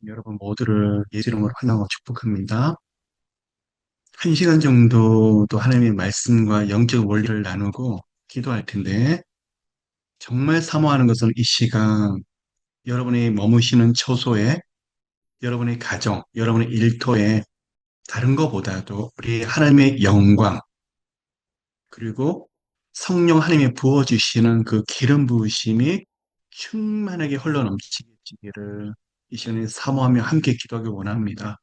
여러분 모두를 예수 이름으로 환영하고 축복합니다. 한 시간 정도 또 하나님의 말씀과 영적 원리를 나누고 기도할 텐데, 정말 사모하는 것은 이 시간 여러분이 머무시는 처소에, 여러분의 가정, 여러분의 일터에 다른 것보다도 우리 하나님의 영광, 그리고 성령 하나님이 부어주시는 그 기름 부으심이 충만하게 흘러넘치기를 이 시간에 사모하며 함께 기도하기 원합니다.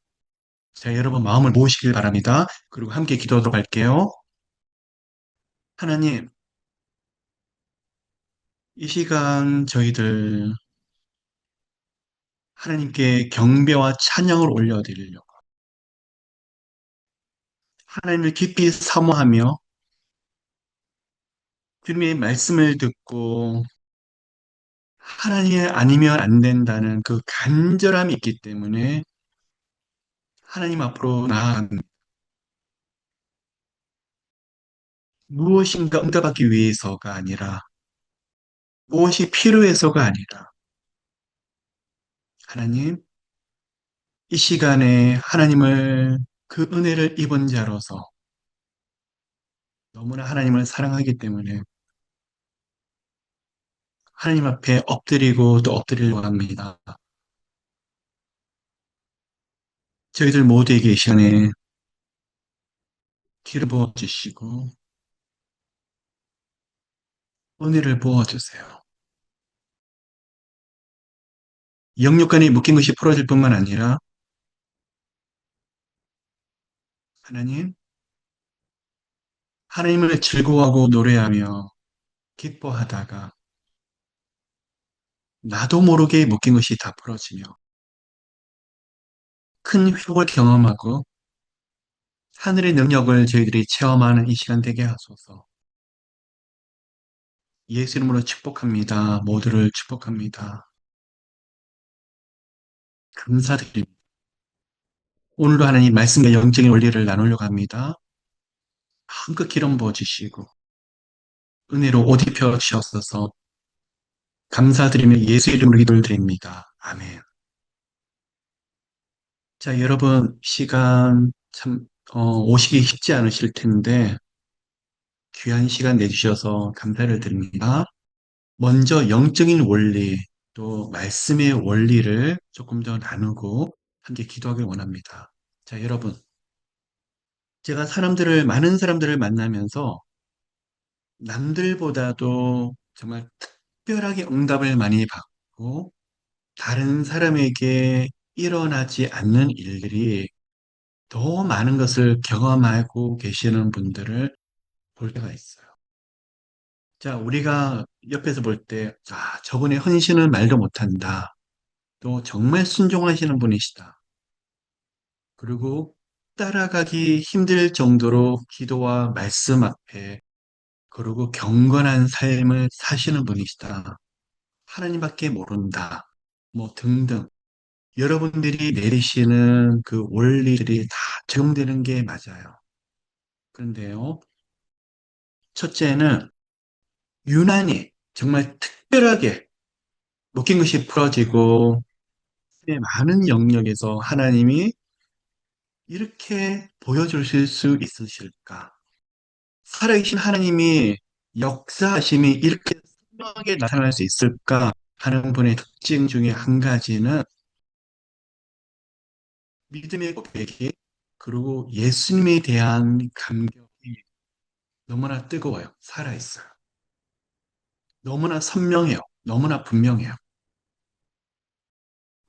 자, 여러분 마음을 모으시길 바랍니다. 그리고 함께 기도하도록 할게요. 하나님, 이 시간 저희들 하나님께 경배와 찬양을 올려드리려고 하나님을 깊이 사모하며 주님의 말씀을 듣고 하나님 아니면 안 된다는 그 간절함이 있기 때문에 하나님 앞으로 나아갑니다. 무엇인가 응답하기 위해서가 아니라 무엇이 필요해서가 아니라 하나님, 이 시간에 하나님을 그 은혜를 입은 자로서 너무나 하나님을 사랑하기 때문에 하나님 앞에 엎드리고 또 엎드리려고 합니다. 저희들 모두에게 이 시간에 기름 부어주시고 은혜를 부어주세요. 영육간에 묶인 것이 풀어질 뿐만 아니라 하나님, 하나님을 즐거워하고 노래하며 기뻐하다가 나도 모르게 묶인 것이 다 풀어지며 큰 회복을 경험하고 하늘의 능력을 저희들이 체험하는 이 시간 되게 하소서. 예수 이름으로 축복합니다. 모두를 축복합니다. 감사드립니다. 오늘도 하나님 말씀과 영적인 원리를 나누려고 합니다. 한껏 기름 부어주시고 은혜로 옷 입혀 주셔서 감사드리며 예수 이름으로 기도를 드립니다. 아멘. 자, 여러분 시간 참 오시기 쉽지 않으실 텐데 귀한 시간 내주셔서 감사를 드립니다. 먼저 영적인 원리 또 말씀의 원리를 조금 더 나누고 함께 기도하길 원합니다. 자, 여러분 제가 많은 사람들을 만나면서 남들보다도 정말 특별하게 응답을 많이 받고 다른 사람에게 일어나지 않는 일들이 더 많은 것을 경험하고 계시는 분들을 볼 때가 있어요. 자, 우리가 옆에서 볼 때, 저분의 헌신은 말도 못한다. 또 정말 순종하시는 분이시다. 그리고 따라가기 힘들 정도로 기도와 말씀 앞에 그리고 경건한 삶을 사시는 분이시다. 하나님밖에 모른다. 뭐 등등. 여러분들이 내리시는 그 원리들이 다 적용되는 게 맞아요. 그런데요, 첫째는 유난히 정말 특별하게 묶인 것이 풀어지고 많은 영역에서 하나님이 이렇게 보여주실 수 있으실까? 살아계신 하나님이 역사하심이 이렇게 선명하게 나타날 수 있을까 하는 분의 특징 중에 한 가지는 믿음의 고백이 그리고 예수님에 대한 감격이 너무나 뜨거워요. 살아있어요. 너무나 선명해요. 너무나 분명해요.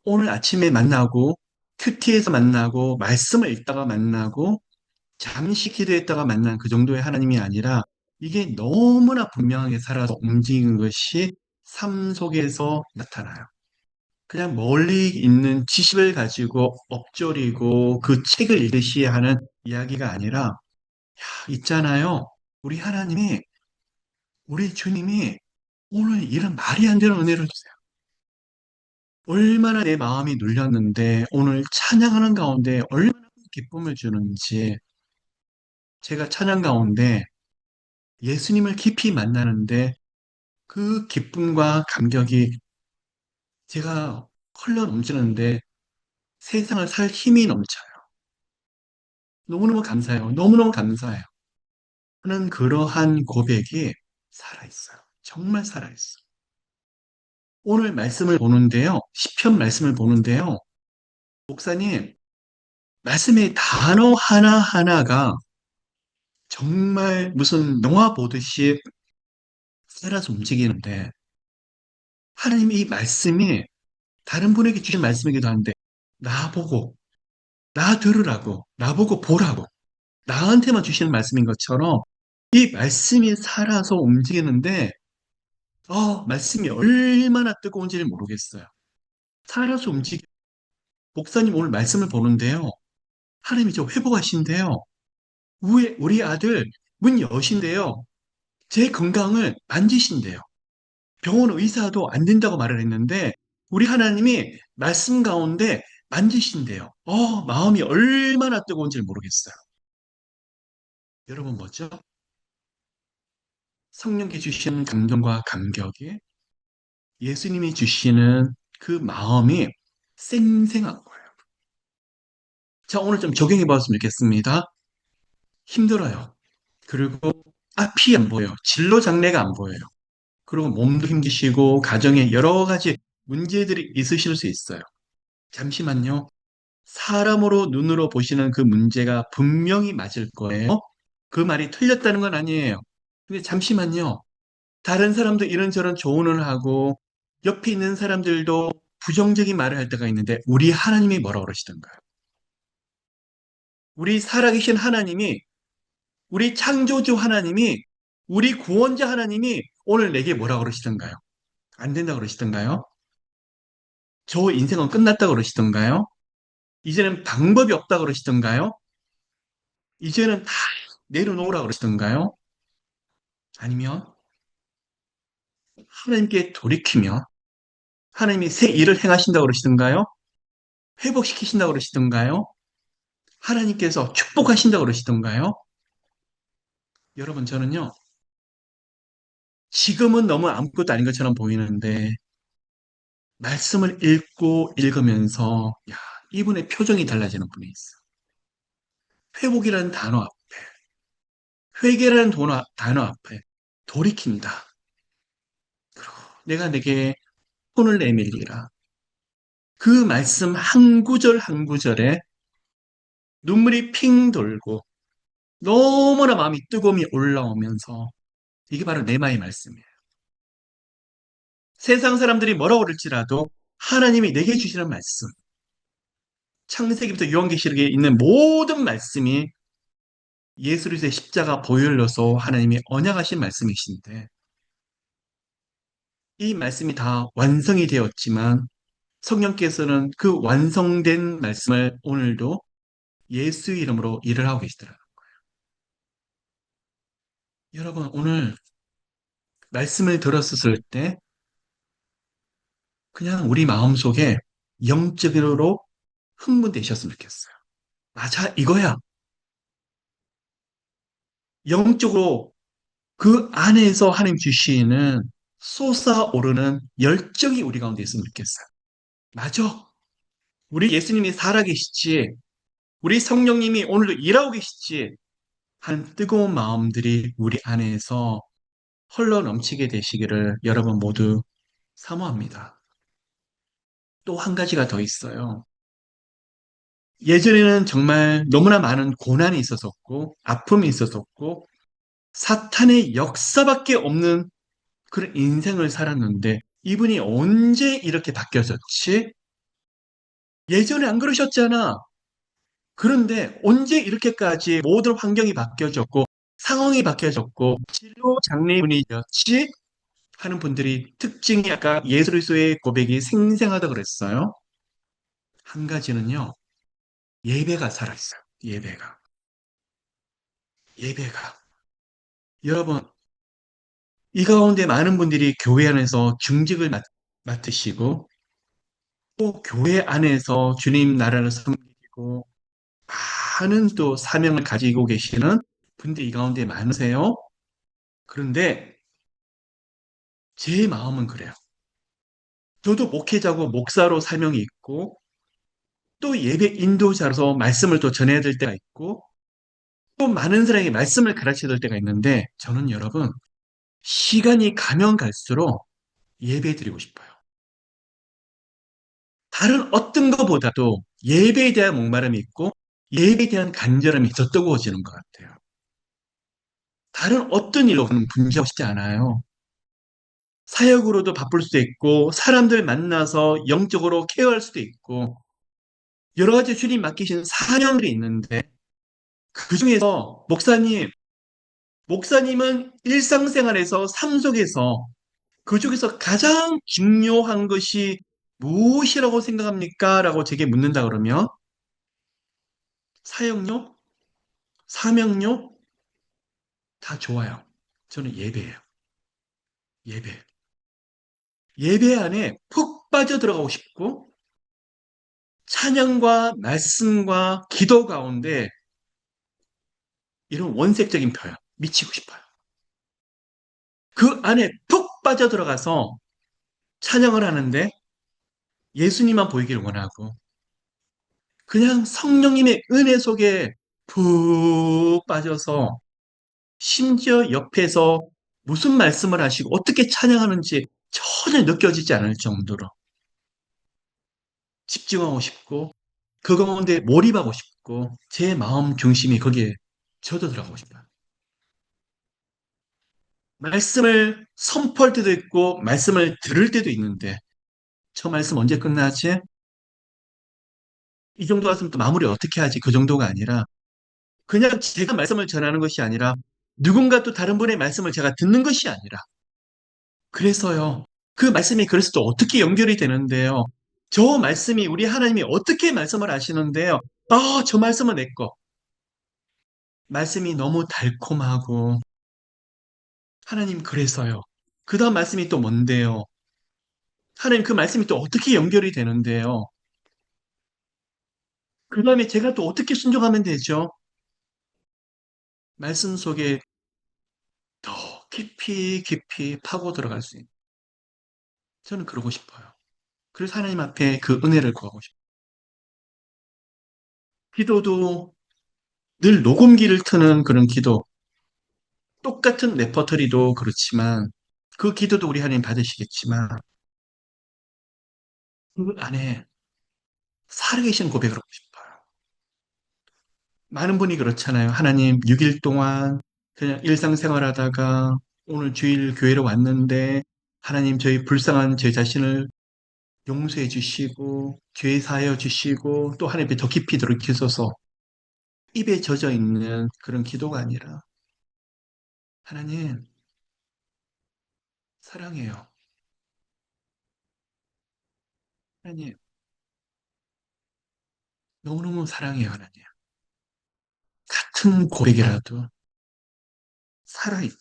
오늘 아침에 만나고 큐티에서 만나고 말씀을 읽다가 만나고 잠시 기도했다가 만난 그 정도의 하나님이 아니라 이게 너무나 분명하게 살아서 움직이는 것이 삶 속에서 나타나요. 그냥 멀리 있는 지식을 가지고 엎조리고 그 책을 읽듯이 하는 이야기가 아니라 있잖아요. 우리 하나님이 우리 주님이 오늘 이런 말이 안 되는 은혜를 주세요. 얼마나 내 마음이 눌렸는데 오늘 찬양하는 가운데 얼마나 기쁨을 주는지 제가 찬양 가운데 예수님을 깊이 만나는데 그 기쁨과 감격이 제가 흘러 넘치는데 세상을 살 힘이 넘쳐요. 너무너무 감사해요. 너무너무 감사해요. 하는 그러한 고백이 살아있어요. 정말 살아있어요. 오늘 말씀을 보는데요. 시편 말씀을 보는데요. 목사님, 말씀의 단어 하나하나가 정말 무슨 영화 보듯이 살아서 움직이는데, 하나님 이 말씀이 다른 분에게 주신 말씀이기도 한데, 나보고, 나 들으라고, 나보고 보라고, 나한테만 주시는 말씀인 것처럼 이 말씀이 살아서 움직이는데, 말씀이 얼마나 뜨거운지를 모르겠어요. 살아서 움직여. 목사님 오늘 말씀을 보는데요. 하나님이 저 회복하신대요. 우리 아들 문 여신대요. 제 건강을 만지신대요. 병원 의사도 안 된다고 말을 했는데 우리 하나님이 말씀 가운데 만지신대요. 마음이 얼마나 뜨거운지 모르겠어요. 여러분 뭐죠? 성령께 주시는 감동과 감격이 예수님이 주시는 그 마음이 쌩쌩한 거예요. 자, 오늘 좀 적용해 봤으면 좋겠습니다. 힘들어요. 그리고 앞이 안 보여요. 진로 장래가 안 보여요. 그리고 몸도 힘드시고 가정에 여러 가지 문제들이 있으실 수 있어요. 잠시만요. 사람으로 눈으로 보시는 그 문제가 분명히 맞을 거예요. 그 말이 틀렸다는 건 아니에요. 근데 잠시만요. 다른 사람도 이런저런 조언을 하고 옆에 있는 사람들도 부정적인 말을 할 때가 있는데 우리 하나님이 뭐라 그러시던가요? 우리 살아계신 하나님이 우리 창조주 하나님이 우리 구원자 하나님이 오늘 내게 뭐라 그러시던가요? 안 된다 그러시던가요? 저 인생은 끝났다 그러시던가요? 이제는 방법이 없다 그러시던가요? 이제는 다 내려놓으라 그러시던가요? 아니면 하나님께 돌이키며 하나님이 새 일을 행하신다 그러시던가요? 회복시키신다 그러시던가요? 하나님께서 축복하신다 그러시던가요? 여러분 저는요 지금은 너무 아무것도 아닌 것처럼 보이는데 말씀을 읽고 읽으면서 이분의 표정이 달라지는 분이 있어. 회복이라는 단어 앞에 회개라는 단어 앞에 돌이킨다. 그리고 내가 내게 손을 내밀리라. 그 말씀 한 구절 한 구절에 눈물이 핑 돌고 너무나 마음이 뜨거움이 올라오면서 이게 바로 내마의 말씀이에요. 세상 사람들이 뭐라 그럴지라도 하나님이 내게 주시는 말씀, 창세기부터 요한계시록에 있는 모든 말씀이 예수 그리스도의 십자가 보혈로서 하나님이 언약하신 말씀이신데 이 말씀이 다 완성이 되었지만 성령께서는 그 완성된 말씀을 오늘도 예수 이름으로 일을 하고 계시더라고요. 여러분 오늘 말씀을 들었을 때 그냥 우리 마음속에 영적으로 흥분되셨으면 좋겠어요. 맞아, 이거야. 영적으로 그 안에서 하나님 주시는 솟아오르는 열정이 우리 가운데 있으면 좋겠어요. 맞아. 우리 예수님이 살아계시지. 우리 성령님이 오늘도 일하고 계시지. 하는 뜨거운 마음들이 우리 안에서 흘러 넘치게 되시기를 여러분 모두 사모합니다. 또 한 가지가 더 있어요. 예전에는 정말 너무나 많은 고난이 있었었고, 아픔이 있었었고, 사탄의 역사밖에 없는 그런 인생을 살았는데, 이분이 언제 이렇게 바뀌어졌지? 예전에 안 그러셨잖아. 그런데 언제 이렇게까지 모든 환경이 바뀌어졌고, 상황이 바뀌어졌고, 진로 장래분이었지? 하는 분들이 특징이 아까 예수 그리스도의 고백이 생생하다 그랬어요. 한 가지는요, 예배가 살아있어요. 예배가. 예배가. 여러분, 이 가운데 많은 분들이 교회 안에서 중직을 맡으시고, 또 교회 안에서 주님 나라를 섬기고, 많은 또 사명을 가지고 계시는 분들이 이 가운데 많으세요. 그런데 제 마음은 그래요. 저도 목회자고 목사로 사명이 있고, 또 예배 인도자로서 말씀을 또 전해야 될 때가 있고, 또 많은 사람에게 말씀을 가르쳐야 될 때가 있는데, 저는 여러분, 시간이 가면 갈수록 예배 드리고 싶어요. 다른 어떤 것보다도 예배에 대한 목마름이 있고, 예배에 대한 간절함이 더 뜨거워지는 것 같아요. 다른 어떤 일로는 분주하고 싶지 않아요. 사역으로도 바쁠 수도 있고, 사람들 만나서 영적으로 케어할 수도 있고, 여러 가지 주님 맡기신 사명들이 있는데, 그 중에서 목사님은 일상생활에서 삶 속에서 그 중에서 가장 중요한 것이 무엇이라고 생각합니까? 라고 제게 묻는다 그러면 사역료, 사명료 다 좋아요. 저는 예배예요. 예배. 예배 안에 푹 빠져 들어가고 싶고 찬양과 말씀과 기도 가운데 이런 원색적인 표현 미치고 싶어요. 그 안에 푹 빠져 들어가서 찬양을 하는데 예수님만 보이길 원하고 그냥 성령님의 은혜 속에 푹 빠져서 심지어 옆에서 무슨 말씀을 하시고 어떻게 찬양하는지 전혀 느껴지지 않을 정도로 집중하고 싶고 그 가운데 몰입하고 싶고 제 마음 중심이 거기에 젖어 들어가고 싶어요. 말씀을 선포할 때도 있고 말씀을 들을 때도 있는데 저 말씀 언제 끝나지? 이 정도 왔으면 또 마무리 어떻게 하지? 그 정도가 아니라 그냥 제가 말씀을 전하는 것이 아니라 누군가 또 다른 분의 말씀을 제가 듣는 것이 아니라 그래서요. 그 말씀이 그래서 또 어떻게 연결이 되는데요. 저 말씀이 우리 하나님이 어떻게 말씀을 하시는데요. 저 말씀은 내 거. 말씀이 너무 달콤하고 하나님 그래서요. 그 다음 말씀이 또 뭔데요. 하나님 그 말씀이 또 어떻게 연결이 되는데요. 그 다음에 제가 또 어떻게 순종하면 되죠? 말씀 속에 더 깊이 깊이 파고 들어갈 수 있는. 저는 그러고 싶어요. 그래서 하나님 앞에 그 은혜를 구하고 싶어요. 기도도 늘 녹음기를 트는 그런 기도. 똑같은 레퍼토리도 그렇지만 그 기도도 우리 하나님 받으시겠지만 그 안에 살아계신 고백을 하고 싶어요. 많은 분이 그렇잖아요. 하나님 6일 동안 그냥 일상생활하다가 오늘 주일 교회로 왔는데 하나님 저희 불쌍한 제 자신을 용서해 주시고 죄 사하여 주시고 또 하나님 앞에 더 깊이 들이키소서 입에 젖어 있는 그런 기도가 아니라 하나님 사랑해요. 하나님 너무너무 사랑해요. 하나님 같은 고백이라도 살아있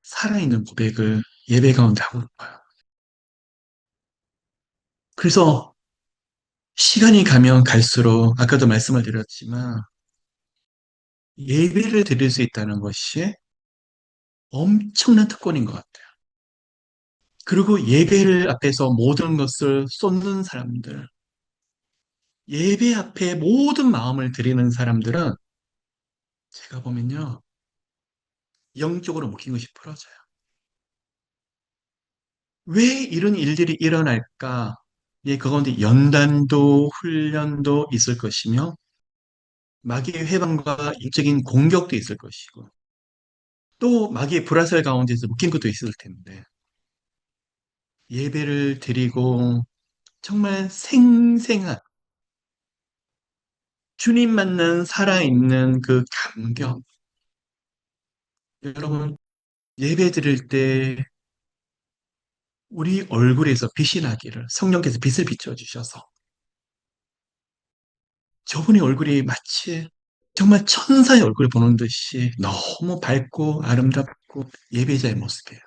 살아있는 고백을 예배 가운데 하고 싶어요. 그래서 시간이 가면 갈수록 아까도 말씀을 드렸지만 예배를 드릴 수 있다는 것이 엄청난 특권인 것 같아요. 그리고 예배를 앞에서 모든 것을 쏟는 사람들, 예배 앞에 모든 마음을 드리는 사람들은 제가 보면요, 영적으로 묶인 것이 풀어져요. 왜 이런 일들이 일어날까? 예, 그 가운데 연단도 훈련도 있을 것이며 마귀의 회방과 인적인 공격도 있을 것이고 또 마귀의 불화살 가운데서 묶인 것도 있을 텐데 예배를 드리고 정말 생생한 주님 만난 살아있는 그 감격 여러분 예배 드릴 때 우리 얼굴에서 빛이 나기를 성령께서 빛을 비춰주셔서 저분의 얼굴이 마치 정말 천사의 얼굴을 보는 듯이 너무 밝고 아름답고 예배자의 모습이에요.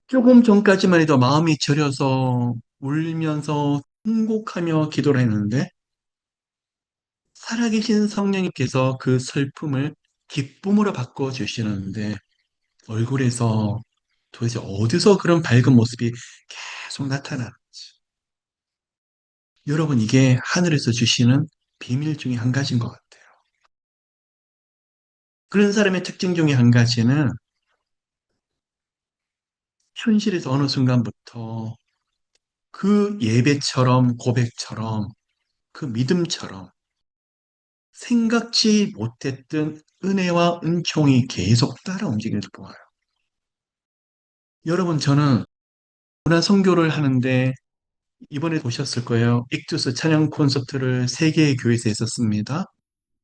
조금 전까지만 해도 마음이 저려서 울면서 통곡하며 기도를 했는데 살아계신 성령님께서 그 슬픔을 기쁨으로 바꿔주시는데 얼굴에서 도대체 어디서 그런 밝은 모습이 계속 나타나는지 여러분, 이게 하늘에서 주시는 비밀 중에 한 가지인 것 같아요. 그런 사람의 특징 중에 한 가지는 현실에서 어느 순간부터 그 예배처럼 고백처럼 그 믿음처럼 생각지 못했던 은혜와 은총이 계속 따라 움직이는 걸 보아요. 여러분, 저는 문화 선교를 하는데 이번에 보셨을 거예요. 익투스 찬양 콘서트를 세 개의 교회에서 했었습니다.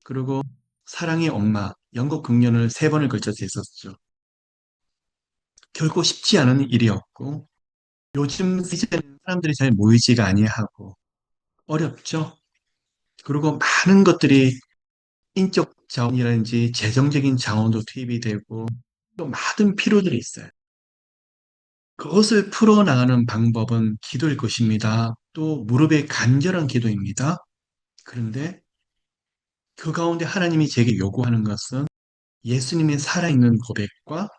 그리고 사랑의 엄마, 영국 긍년을 세 번을 걸쳐서 했었죠. 결코 쉽지 않은 일이었고, 요즘 시대는 사람들이 잘 모이지가 아니하고, 어렵죠? 그리고 많은 것들이 인적 자원이라든지 재정적인 자원도 투입이 되고, 또 많은 필요들이 있어요. 그것을 풀어나가는 방법은 기도일 것입니다. 또 무릎의 간절한 기도입니다. 그런데 그 가운데 하나님이 제게 요구하는 것은 예수님의 살아있는 고백과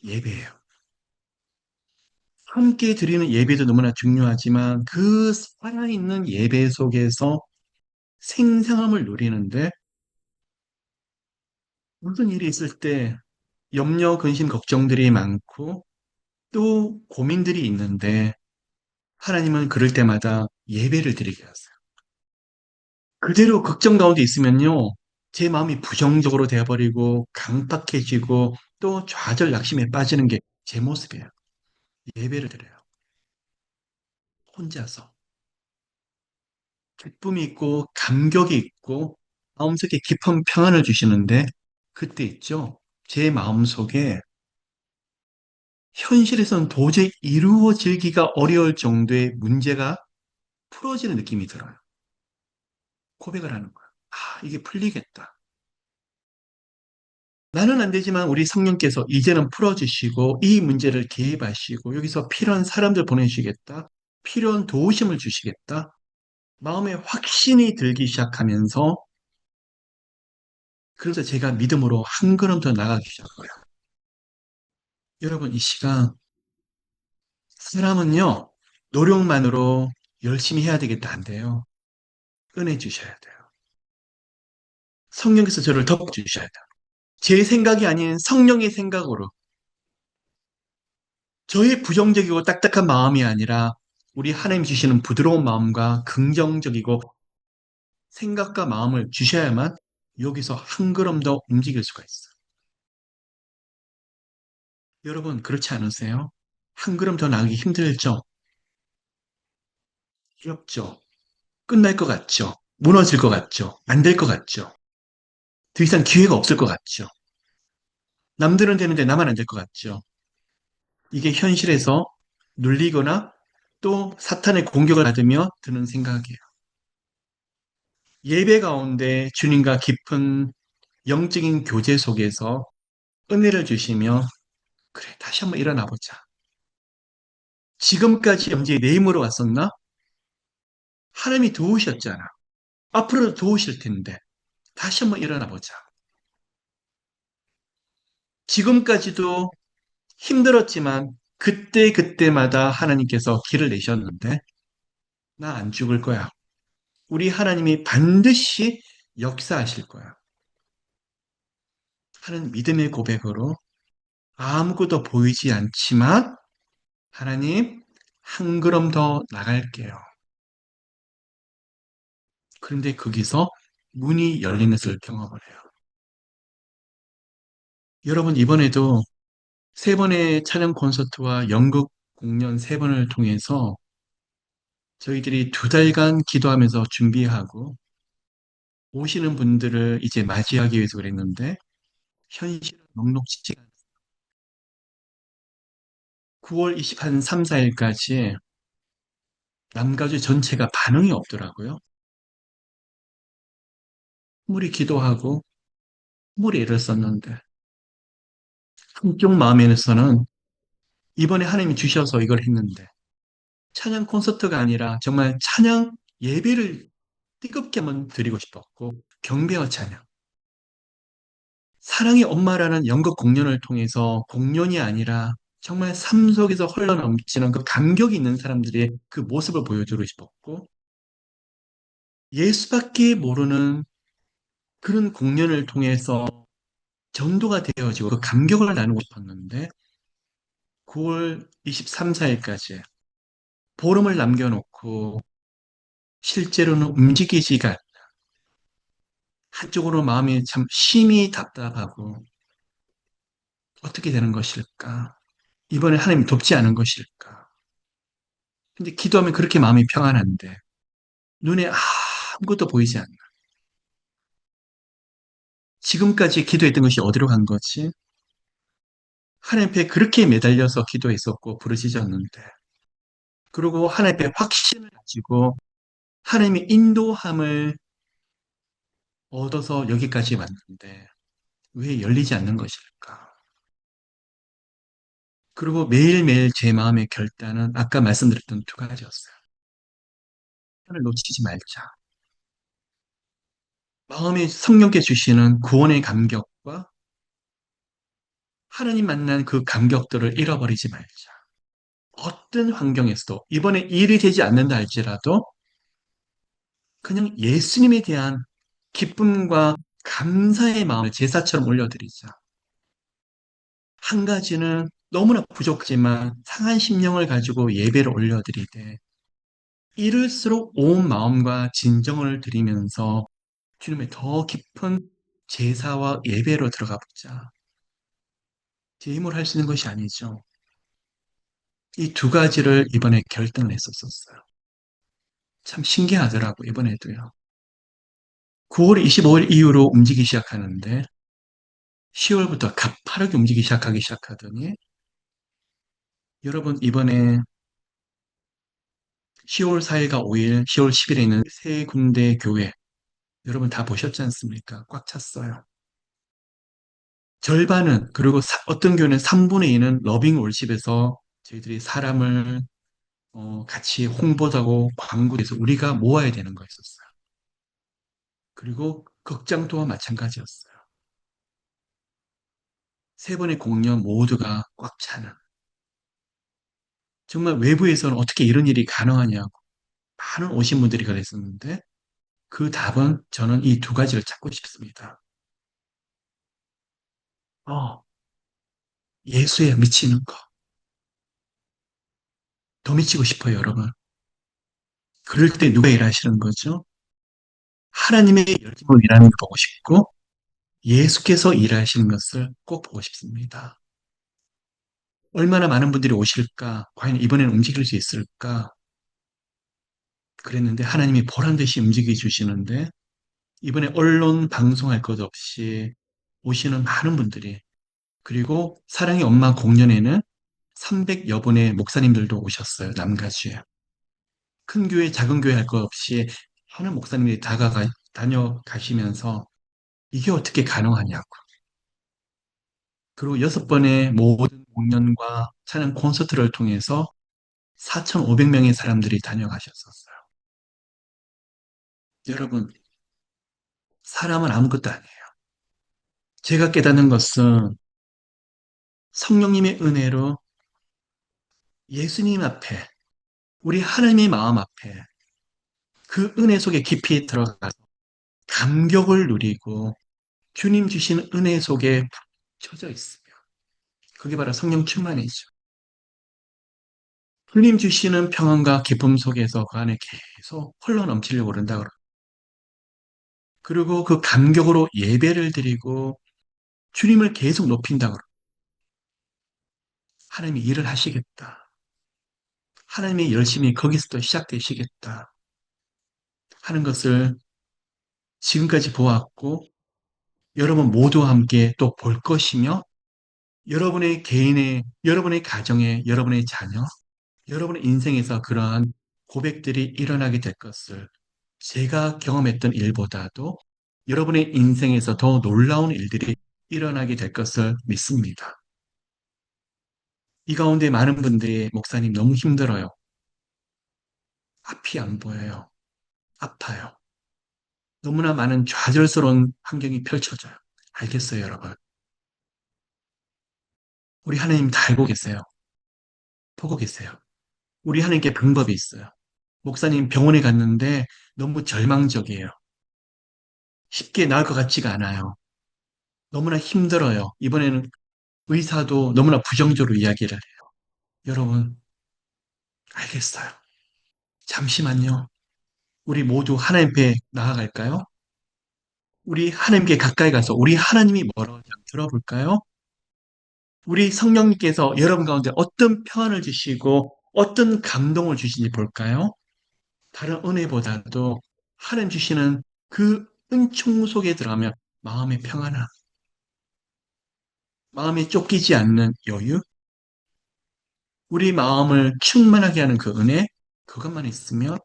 예배예요. 함께 드리는 예배도 너무나 중요하지만 그 살아있는 예배 속에서 생생함을 누리는데 무슨 일이 있을 때 염려, 근심, 걱정들이 많고 또 고민들이 있는데 하나님은 그럴 때마다 예배를 드리게 하세요. 그대로 걱정 가운데 있으면요, 제 마음이 부정적으로 되어버리고 강팍해지고 또 좌절 낙심에 빠지는 게 제 모습이에요. 예배를 드려요. 혼자서. 기쁨이 있고 감격이 있고 마음속에 깊은 평안을 주시는데 그때 있죠. 제 마음속에 현실에서는 도저히 이루어지기가 어려울 정도의 문제가 풀어지는 느낌이 들어요. 고백을 하는 거야. 아, 이게 풀리겠다. 나는 안 되지만 우리 성령께서 이제는 풀어주시고 이 문제를 개입하시고 여기서 필요한 사람들 보내주시겠다. 필요한 도우심을 주시겠다. 마음에 확신이 들기 시작하면서 그래서 제가 믿음으로 한 걸음 더 나가기 시작해요. 여러분, 이 시간 사람은요 노력만으로 열심히 해야 되겠다 안 돼요. 은혜 주셔야 돼요. 성령께서 저를 덮어주셔야 돼요. 제 생각이 아닌 성령의 생각으로 저의 부정적이고 딱딱한 마음이 아니라 우리 하나님 주시는 부드러운 마음과 긍정적이고 생각과 마음을 주셔야만 여기서 한 걸음 더 움직일 수가 있어요. 여러분, 그렇지 않으세요? 한 걸음 더 나가기 힘들죠? 어렵죠? 끝날 것 같죠? 무너질 것 같죠? 안 될 것 같죠? 더 이상 기회가 없을 것 같죠? 남들은 되는데 나만 안 될 것 같죠? 이게 현실에서 눌리거나 또 사탄의 공격을 받으며 드는 생각이에요. 예배 가운데 주님과 깊은 영적인 교제 속에서 은혜를 주시며 그래 다시 한번 일어나 보자. 지금까지 언제 내 힘으로 왔었나? 하나님이 도우셨잖아. 앞으로도 도우실 텐데 다시 한번 일어나 보자. 지금까지도 힘들었지만 그때그때마다 하나님께서 길을 내셨는데 나 안 죽을 거야. 우리 하나님이 반드시 역사하실 거야. 하는 믿음의 고백으로 아무것도 보이지 않지만 하나님 한 걸음 더 나갈게요. 그런데 거기서 문이 열리는 것을 경험을 해요. 여러분, 이번에도 세 번의 찬양 콘서트와 연극 공연 세 번을 통해서 저희들이 두 달간 기도하면서 준비하고 오시는 분들을 이제 맞이하기 위해서 그랬는데 현실은 녹록지지가 않아요. 9월 23, 4일까지 남가주 전체가 반응이 없더라고요. 아무리 기도하고 아무리 애를 썼는데 한쪽 마음에서는 이번에 하나님이 주셔서 이걸 했는데 찬양 콘서트가 아니라 정말 찬양 예배를 뜨겁게 한번 드리고 싶었고 경배와 찬양 사랑의 엄마라는 연극 공연을 통해서 공연이 아니라 정말 삶 속에서 흘러넘치는 그 감격이 있는 사람들의 그 모습을 보여주고 싶었고 예수밖에 모르는 그런 공연을 통해서 전도가 되어지고 그 감격을 나누고 싶었는데 9월 23, 4일까지 보름을 남겨놓고 실제로는 움직이지가 않- 한쪽으로 마음이 참 심히 답답하고 어떻게 되는 것일까? 이번에 하나님 돕지 않은 것일까? 근데 기도하면 그렇게 마음이 평안한데 눈에 아무것도 보이지 않나. 지금까지 기도했던 것이 어디로 간 거지? 하나님 앞에 그렇게 매달려서 기도했었고 부르짖었는데 그리고 하나님 앞에 확신을 가지고 하나님의 인도함을 얻어서 여기까지 왔는데 왜 열리지 않는 것일까? 그리고 매일매일 제 마음의 결단은 아까 말씀드렸던 두 가지였어요. 하나님을 놓치지 말자. 마음이 성령께 주시는 구원의 감격과 하나님 만난 그 감격들을 잃어버리지 말자. 어떤 환경에서도 이번에 일이 되지 않는다 할지라도 그냥 예수님에 대한 기쁨과 감사의 마음을 제사처럼 올려드리자. 한 가지는 너무나 부족하지만 상한 심령을 가지고 예배를 올려드리되 이럴수록 온 마음과 진정을 드리면서 주님의 더 깊은 제사와 예배로 들어가 보자. 제 힘으로 할 수 있는 것이 아니죠. 이 두 가지를 이번에 결정을 했었어요. 참 신기하더라고, 이번에도요. 9월 25일 이후로 움직이기 시작하는데 10월부터 가파르게 움직이기 시작하더니 여러분 이번에 10월 4일과 5일, 10월 10일에 있는 세 군데 교회 여러분 다 보셨지 않습니까? 꽉 찼어요. 절반은 그리고 어떤 교회는 3분의 2는 러빙 월십에서 저희들이 사람을 같이 홍보하고 광고해서 우리가 모아야 되는 거였었어요. 그리고 극장 또한 마찬가지였어요. 세 번의 공연 모두가 꽉 차는. 정말 외부에서는 어떻게 이런 일이 가능하냐고 많은 오신 분들이 그랬었는데 그 답은 저는 이 두 가지를 찾고 싶습니다. 어, 예수에 미치는 거. 더 미치고 싶어요, 여러분. 그럴 때 누가 일하시는 거죠? 하나님의 열정으로 일하는 걸 보고 싶고 예수께서 일하시는 것을 꼭 보고 싶습니다. 얼마나 많은 분들이 오실까? 과연 이번에는 움직일 수 있을까? 그랬는데 하나님이 보란 듯이 움직여 주시는데 이번에 언론 방송할 것 없이 오시는 많은 분들이 그리고 사랑의 엄마 공연에는 300여 분의 목사님들도 오셨어요. 남가주에. 큰 교회, 작은 교회 할 것 없이 하는 목사님들이 다녀가시면서 이게 어떻게 가능하냐고. 그리고 6번의 모든 공연과 찬양 콘서트를 통해서 4,500명의 사람들이 다녀가셨었어요. 여러분, 사람은 아무것도 아니에요. 제가 깨닫는 것은 성령님의 은혜로 예수님 앞에, 우리 하나님의 마음 앞에 그 은혜 속에 깊이 들어가서 감격을 누리고 주님 주신 은혜 속에 푹 젖어 있으며 그게 바로 성령 충만이죠. 주님 주시는 평안과 기쁨 속에서 그 안에 계속 흘러 넘치려고 그런다 그러 그리고 그 감격으로 예배를 드리고 주님을 계속 높인다 그러 하나님이 일을 하시겠다. 하나님의 열심히 거기서도 시작되시겠다 하는 것을 지금까지 보았고 여러분 모두와 함께 또 볼 것이며 여러분의 개인의, 여러분의 가정의, 여러분의 자녀, 여러분의 인생에서 그러한 고백들이 일어나게 될 것을 제가 경험했던 일보다도 여러분의 인생에서 더 놀라운 일들이 일어나게 될 것을 믿습니다. 이 가운데 많은 분들이 목사님 너무 힘들어요. 앞이 안 보여요. 아파요. 너무나 많은 좌절스러운 환경이 펼쳐져요. 알겠어요, 여러분. 우리 하나님 다 알고 계세요. 보고 계세요. 우리 하나님께 방법이 있어요. 목사님 병원에 갔는데 너무 절망적이에요. 쉽게 나을 것 같지가 않아요. 너무나 힘들어요. 이번에는 의사도 너무나 부정적으로 이야기를 해요. 여러분, 알겠어요. 잠시만요. 우리 모두 하나님 앞에 나아갈까요? 우리 하나님께 가까이 가서 우리 하나님이 뭐라고 하는지 한번 들어볼까요? 우리 성령님께서 여러분 가운데 어떤 평안을 주시고 어떤 감동을 주시는지 볼까요? 다른 은혜보다도 하나님 주시는 그 은총 속에 들어가면 마음의 평안함, 마음에 쫓기지 않는 여유, 우리 마음을 충만하게 하는 그 은혜, 그것만 있으면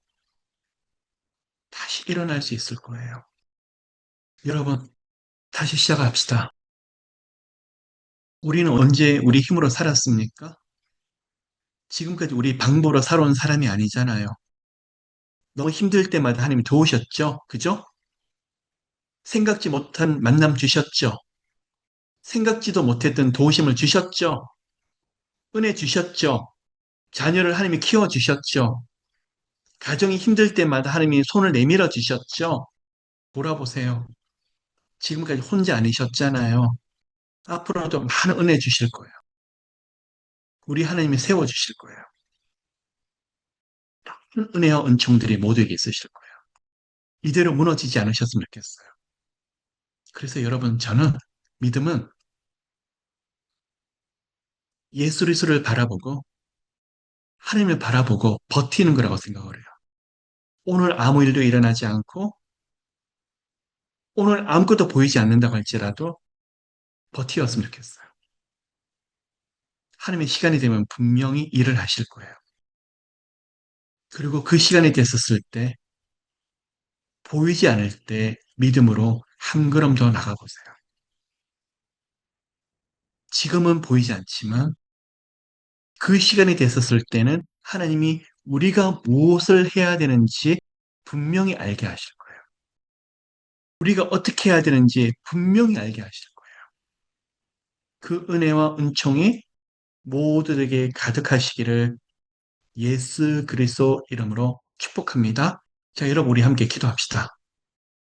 다시 일어날 수 있을 거예요. 여러분, 다시 시작합시다. 우리는 언제 우리 힘으로 살았습니까? 지금까지 우리 방법으로 살아온 사람이 아니잖아요. 너무 힘들 때마다 하나님이 도우셨죠? 그죠? 생각지 못한 만남 주셨죠? 생각지도 못했던 도우심을 주셨죠? 은혜 주셨죠? 자녀를 하나님이 키워주셨죠? 가정이 힘들 때마다 하나님이 손을 내밀어 주셨죠? 돌아보세요. 지금까지 혼자 아니셨잖아요. 앞으로도 많은 은혜 주실 거예요. 우리 하나님이 세워주실 거예요. 큰 은혜와 은총들이 모두에게 있으실 거예요. 이대로 무너지지 않으셨으면 좋겠어요. 그래서 여러분, 저는 믿음은 예수 그리스도를 바라보고 하나님을 바라보고 버티는 거라고 생각을 해요. 오늘 아무 일도 일어나지 않고 오늘 아무것도 보이지 않는다고 할지라도 버티었으면 좋겠어요. 하나님의 시간이 되면 분명히 일을 하실 거예요. 그리고 그 시간이 됐었을 때 보이지 않을 때 믿음으로 한 걸음 더 나가보세요. 지금은 보이지 않지만 그 시간이 됐었을 때는 하나님이 우리가 무엇을 해야 되는지 분명히 알게 하실 거예요. 우리가 어떻게 해야 되는지 분명히 알게 하실 거예요. 그 은혜와 은총이 모두에게 가득하시기를 예수 그리스도 이름으로 축복합니다. 자, 여러분 우리 함께 기도합시다.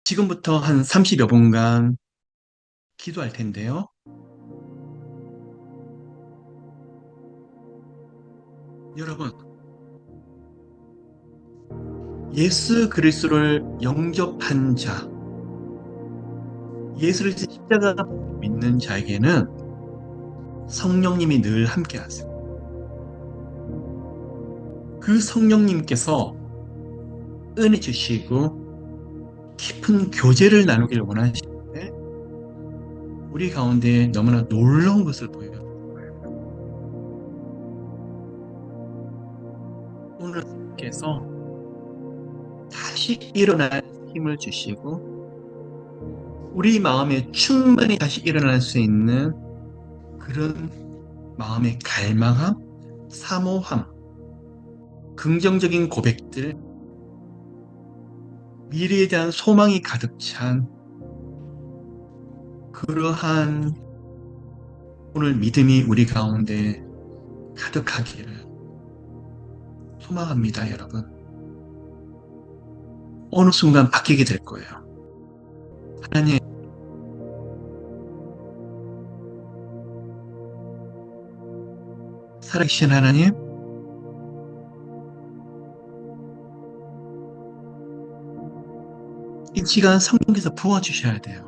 지금부터 한 30여 분간 기도할 텐데요. 여러분, 예수 그리스도를 영접한 자, 예수를 십자가 믿는 자에게는 성령님이 늘 함께 하세요. 그 성령님께서 은혜 주시고 깊은 교제를 나누기를 원하시는데 우리 가운데 너무나 놀라운 것을 보여요. 오늘 께서 다시 일어날 힘을 주시고 우리 마음에 충만히 다시 일어날 수 있는 그런 마음의 갈망함, 사모함, 긍정적인 고백들, 미래에 대한 소망이 가득 찬 그러한 오늘 믿음이 우리 가운데 가득하기를 소망합니다, 여러분. 어느 순간 바뀌게 될 거예요. 하나님, 살아계신 하나님, 이 시간 성령께서 부어주셔야 돼요.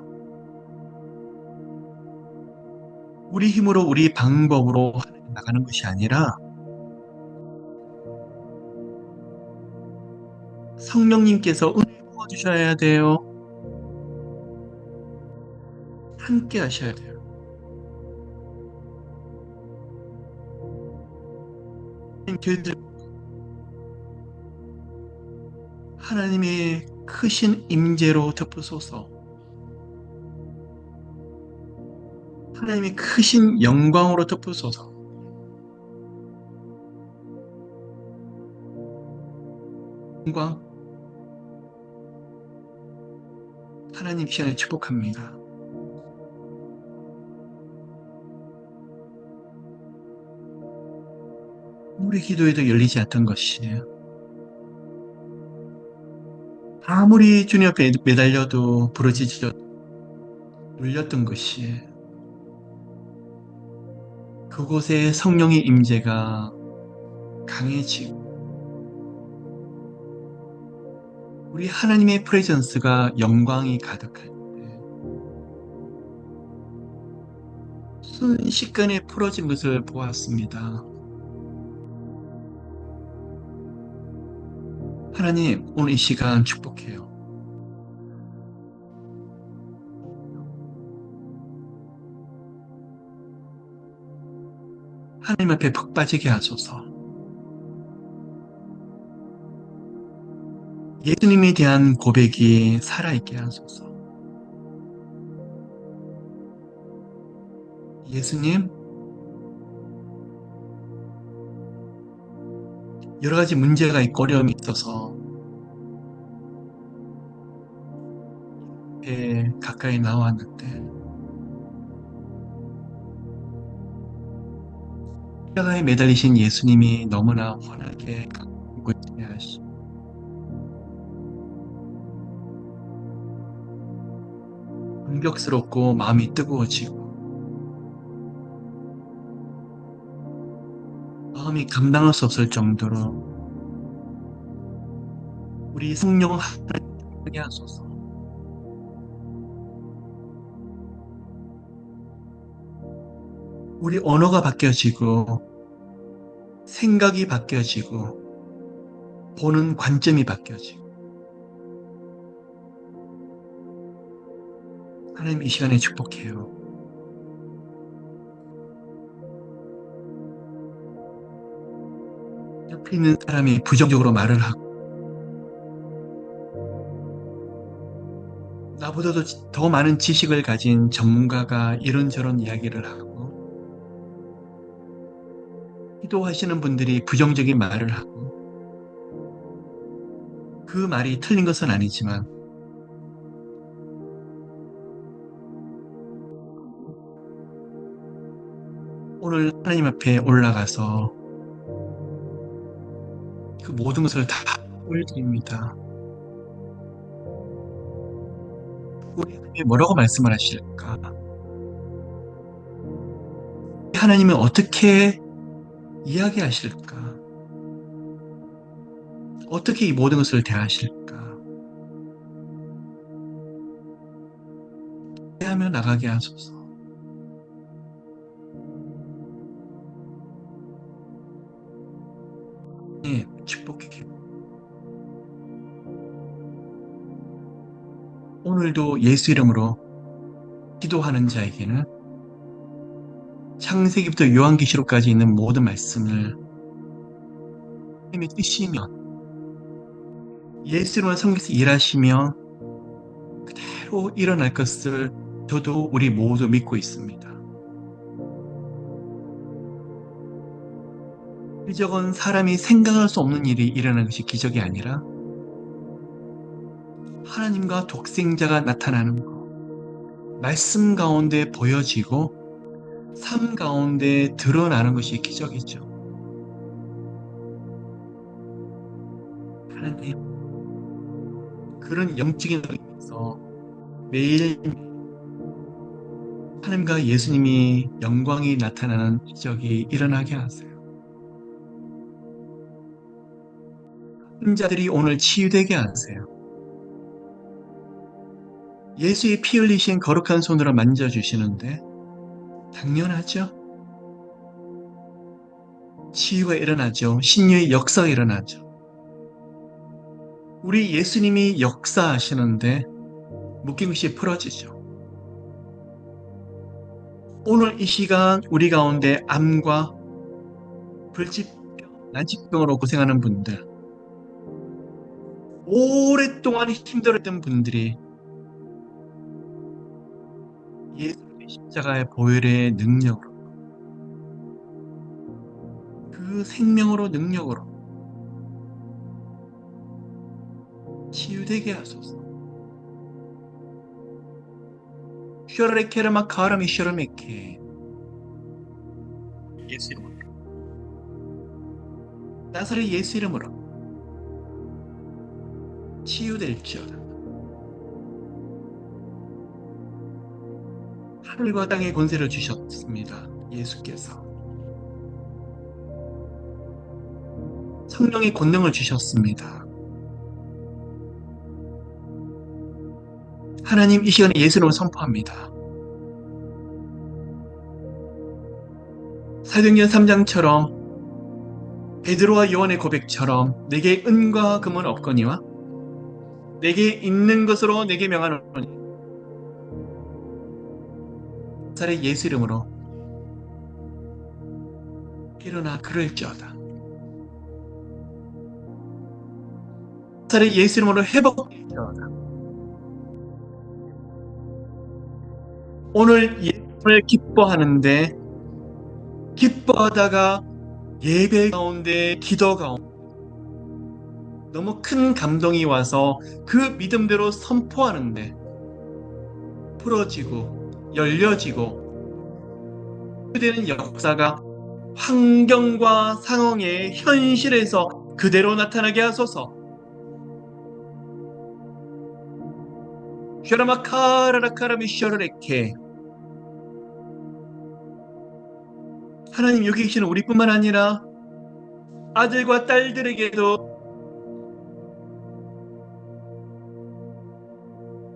우리 힘으로, 우리 방법으로 하나님 나가는 것이 아니라 성령님께서 은혜 부어주셔야 돼요. 함께 하셔야 돼요. 저희들 하나님의 크신 임재로 덮으소서. 하나님의 크신 영광으로 덮으소서. 영광, 하나님 시간을 축복합니다. 우리 기도에도 열리지 않던 것이 아무리 주님 앞에 매달려도 부러지지 눌렸던 것이 그곳에 성령의 임재가 강해지고 우리 하나님의 프레전스가 영광이 가득할 때 순식간에 풀어진 것을 보았습니다. 하나님, 오늘 이 시간 축복해요. 하나님 앞에 푹 빠지게 하소서. 예수님에 대한 고백이 살아있게 하소서. 예수님, 여러 가지 문제가 있고 어려움이 있어서 가까이 나왔는데, 십자가에 매달리신 예수님이 너무나 환하게 가꾸고 있게 하시고, 감격스럽고 마음이 뜨거워지고, 마음이 감당할 수 없을 정도로 우리 성령 하나님께 하소서. 우리 언어가 바뀌어지고, 생각이 바뀌어지고, 보는 관점이 바뀌어지고, 하나님 이 시간에 축복해요. 옆에 있는 사람이 부정적으로 말을 하고, 나보다도 더 많은 지식을 가진 전문가가 이런저런 이야기를 하고, 기도하시는 분들이 부정적인 말을 하고, 그 말이 틀린 것은 아니지만, 오늘 하나님 앞에 올라가서 그 모든 것을 다 올드립니다. 우리 하나님이 뭐라고 말씀을 하실까? 하나님은 어떻게 이야기하실까? 어떻게 이 모든 것을 대하실까? 대하며 나가게 하소서. 예, 축복해. 오늘도 예수 이름으로 기도하는 자에게는 창세기부터 요한계시록까지 있는 모든 말씀을 하나님의 뜻이며 예수 이름으로 성경에서 일하시며 그대로 일어날 것을 저도 우리 모두 믿고 있습니다. 기적은 사람이 생각할 수 없는 일이 일어나는 것이 기적이 아니라 하나님과 독생자가 나타나는 것, 말씀 가운데 보여지고 삶 가운데 드러나는 것이 기적이죠. 하나님, 그런 영적인 의미에서 매일 하나님과 예수님이 영광이 나타나는 기적이 일어나게 하세요. 환자들이 오늘 치유되게 하세요. 예수의 피 흘리신 거룩한 손으로 만져주시는데 당연하죠. 치유가 일어나죠. 신유의 역사가 일어나죠. 우리 예수님이 역사하시는데 묶인 것이 풀어지죠. 오늘 이 시간 우리 가운데 암과 불치병, 난치병으로 고생하는 분들, 오랫동안 힘들었던 분들이 예수의 십자가의 보혈의 능력으로, 그 생명으로 능력으로 치유되게 하소서. 슈레케르마 카라미 슈르메케 예수 이름으로 나사렛 예수 이름으로 치유될지어다. 하늘과 땅의 권세를 주셨습니다. 예수께서 성령의 권능을 주셨습니다. 하나님 이 시간에 예수님을 선포합니다. 사도행전 3장처럼 베드로와 요한의 고백처럼 내게 은과 금은 없거니와 내게 있는 것으로 내게 명하노니 나사렛 예수 이름으로 일어나 그럴지어다. 나사렛 예수 이름으로 회복될지어다. 오늘 예수를 기뻐하는데 기뻐하다가 예배 가운데 기도 가운데 너무 큰 감동이 와서 그 믿음대로 선포하는데 풀어지고 열려지고 되는 역사가 환경과 상황의 현실에서 그대로 나타나게 하소서. 슈라마카라라카라미슈르레케 하나님 여기 계시는 우리뿐만 아니라 아들과 딸들에게도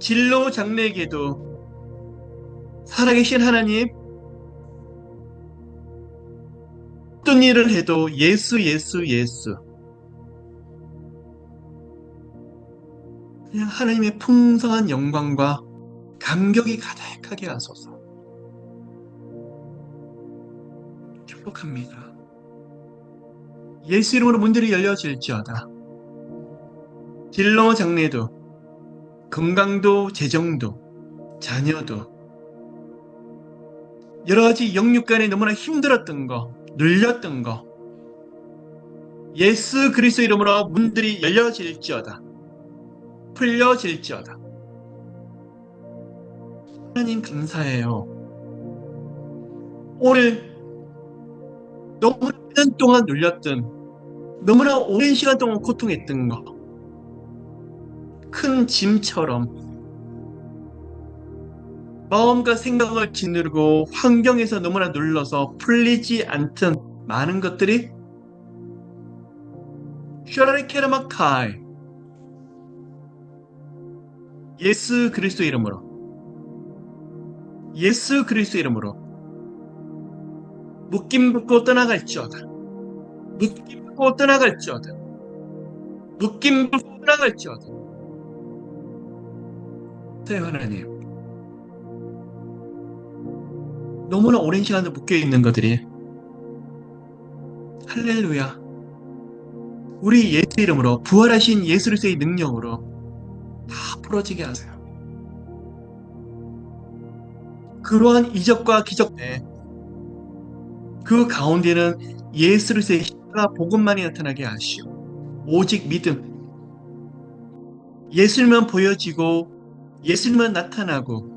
진로 장래에게도 살아계신 하나님 어떤 일을 해도 예수 예수 예수 그냥 하나님의 풍성한 영광과 감격이 가득하게 하소서. 축복합니다. 예수 이름으로 문들이 열려질지어다. 진로 장래도 건강도 재정도 자녀도 여러가지 영육간에 너무나 힘들었던 거 눌렸던 거 예수 그리스도 이름으로 문들이 열려질지어다. 풀려질지어다. 하나님 감사해요. 오늘 너무 오랜 동안 눌렸던 너무나 오랜 시간 동안 고통했던 거 큰 짐처럼 마음과 생각을 짓누르고 환경에서 너무나 눌러서 풀리지 않던 많은 것들이 슈라리케라마카이 예수 그리스도 이름으로 예수 그리스도 이름으로 묶임 붙고 떠나갈지어다. 묶임 붙고 떠나갈지어다. 묶임 붙고 떠나갈지어다. 하나님 너무나 오랜 시간도 묶여있는 것들이 할렐루야 우리 예수 이름으로 부활하신 예수 그리스도의 능력으로 다 풀어지게 하세요. 그러한 이적과 기적 때 그 가운데는 예수 그리스도의 십자가 복음만이 나타나게 하시오. 오직 믿음 예수님만 보여지고 예수님만 나타나고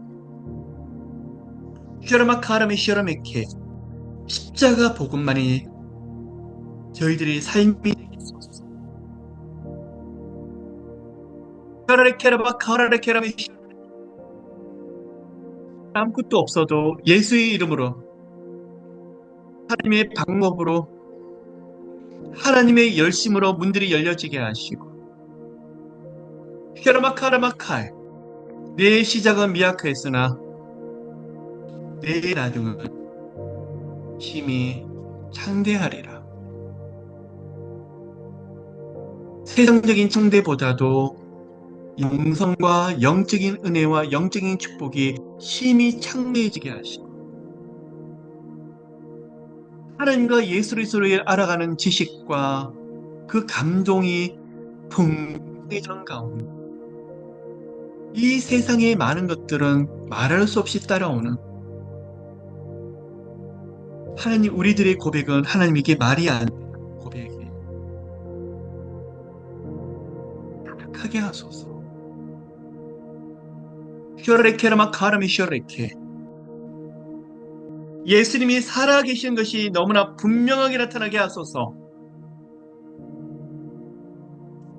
슈라마카라메 슈라메케 십자가 복음만이 저희들의 삶이 되겠소서. 슈라레케라바카라레케라메 아무것도 없어도 예수의 이름으로 하나님의 방법으로 하나님의 열심으로 문들이 열려지게 하시고 슈라마카라마카이 내 시작은 미약했으나 내 나중은 힘이 창대하리라. 세상적인 창대보다도 영성과 영적인 은혜와 영적인 축복이 힘이 창대해지게 하시고 하나님과 예수 그리스도를 알아가는 지식과 그 감동이 풍성해지는 가운데 이 세상의 많은 것들은 말할 수 없이 따라오는 하나님 우리들의 고백은 하나님에게 말이 안 되는 고백이 가득하게 하소서. 슈레케라마 카라미 슈레케 예수님이 살아계신 것이 너무나 분명하게 나타나게 하소서.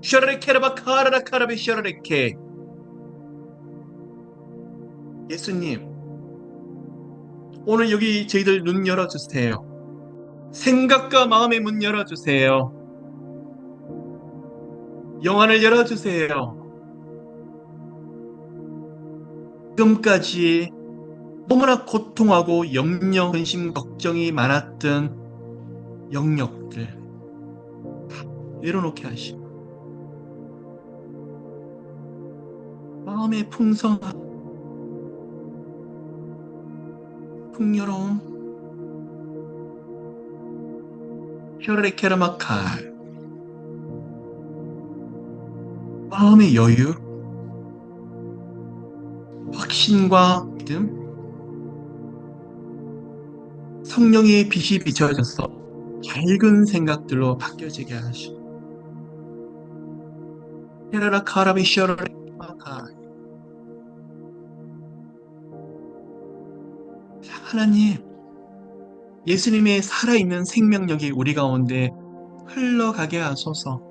셔르레케라바 카라라카라베 셔르레케. 예수님, 오늘 여기 저희들 눈 열어주세요. 생각과 마음의 문 열어주세요. 영안을 열어주세요. 지금까지 너무나 고통하고 염려, 근심, 걱정이 많았던 영역들 내려놓게 하시고 마음의 풍성한 풍요로움 슈레케르마칼 마음의 여유 확신과 믿음 성령의 빛이 비춰져서 밝은 생각들로 바뀌어지게 하시고 헤라라 카라비 슈레케르마칼 하나님 예수님의 살아있는 생명력이 우리 가운데 흘러가게 하소서.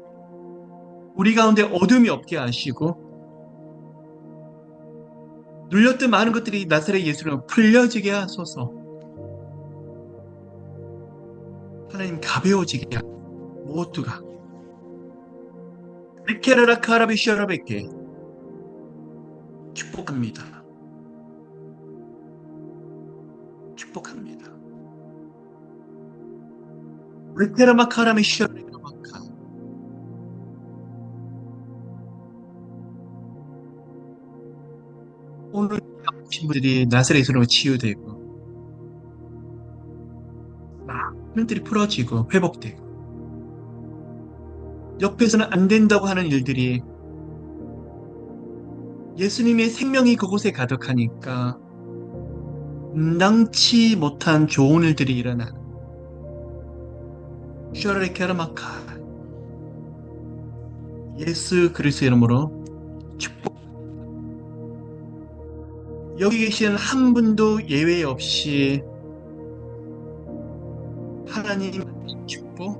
우리 가운데 어둠이 없게 하시고 눌렸던 많은 것들이 나사렛 예수로 풀려지게 하소서. 하나님 가벼워지게 하소서. 모두가 리케라라 카라비 셔라베케 축복합니다. 축복합니다. 리케라마 카라미 셔라베케 오늘 아프신 분들이 나사렛으로 치유되고 많은 들이 풀어지고 회복되고 옆에서는 안 된다고 하는 일들이 예수님의 생명이 그곳에 가득하니까 감당치 못한 좋은 일들이 일어나는 슈아레케르마카 예수 그리스도의 이름으로 축복. 여기 계신 한 분도 예외 없이 하나님 축복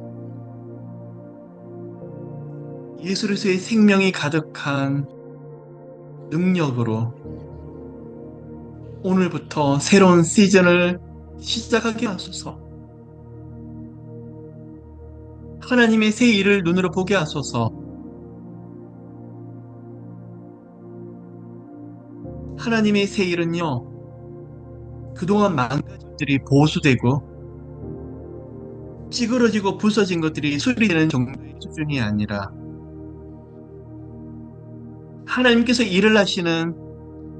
예수 그리스도의 생명이 가득한 능력으로 오늘부터 새로운 시즌을 시작하게 하소서. 하나님의 새 일을 눈으로 보게 하소서. 하나님의 새 일은요, 그동안 망가진 것들이 보수되고 찌그러지고 부서진 것들이 수리되는 정도의 수준이 아니라 하나님께서 일을 하시는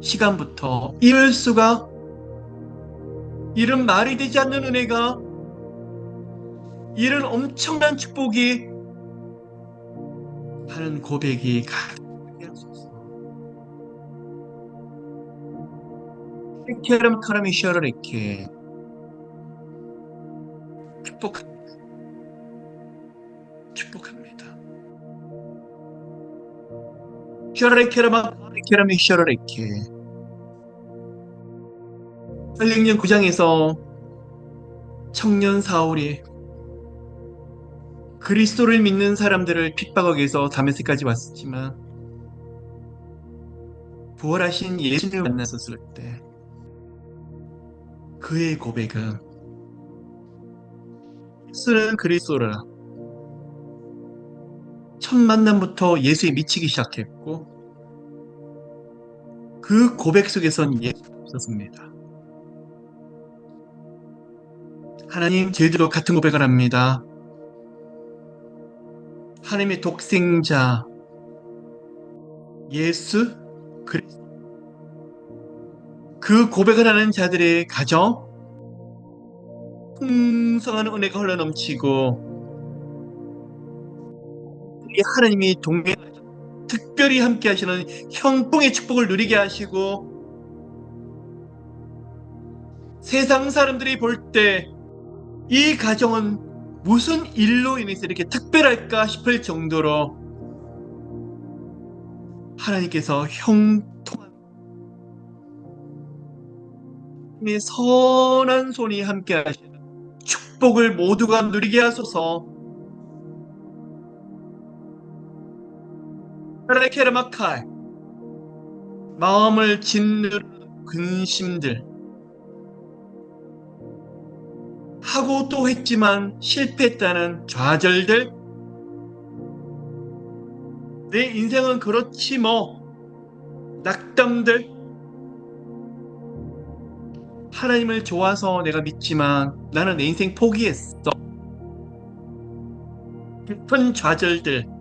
시간부터 이럴 수가 이런 말이 되지 않는 은혜가 이런 엄청난 축복이 하는 고백이 가득하게 하소서. 케름 카라미 셔르레케 축복합니다. 셔르레케라마 케라미 셔르레케 설령령 9장에서 청년 사울이 그리스도를 믿는 사람들을 핍박하기 위해서 다메섹까지 왔지만 부활하신 예수님을 만났었을 때 그의 고백은 예수는 그리스도라 첫 만남부터 예수에 미치기 시작했고 그 고백 속에선 예수가 없었습니다. 하나님 저희들도 같은 고백을 합니다. 하나님의 독생자 예수 그리스도 그 고백을 하는 자들의 가정 풍성한 은혜가 흘러넘치고 하나님이 동행하시고 특별히 함께 하시는 형통의 축복을 누리게 하시고 세상 사람들이 볼 때 이 가정은 무슨 일로 인해서 이렇게 특별할까 싶을 정도로 하나님께서 형통한 선한 손이 함께 하시는 축복을 모두가 누리게 하소서. 파라케르마칼, 마음을 짓누르는 근심들, 하고 또 했지만 실패했다는 좌절들, 내 인생은 그렇지 뭐, 낙담들, 하나님을 좋아서 내가 믿지만 나는 내 인생 포기했어. 깊은 좌절들,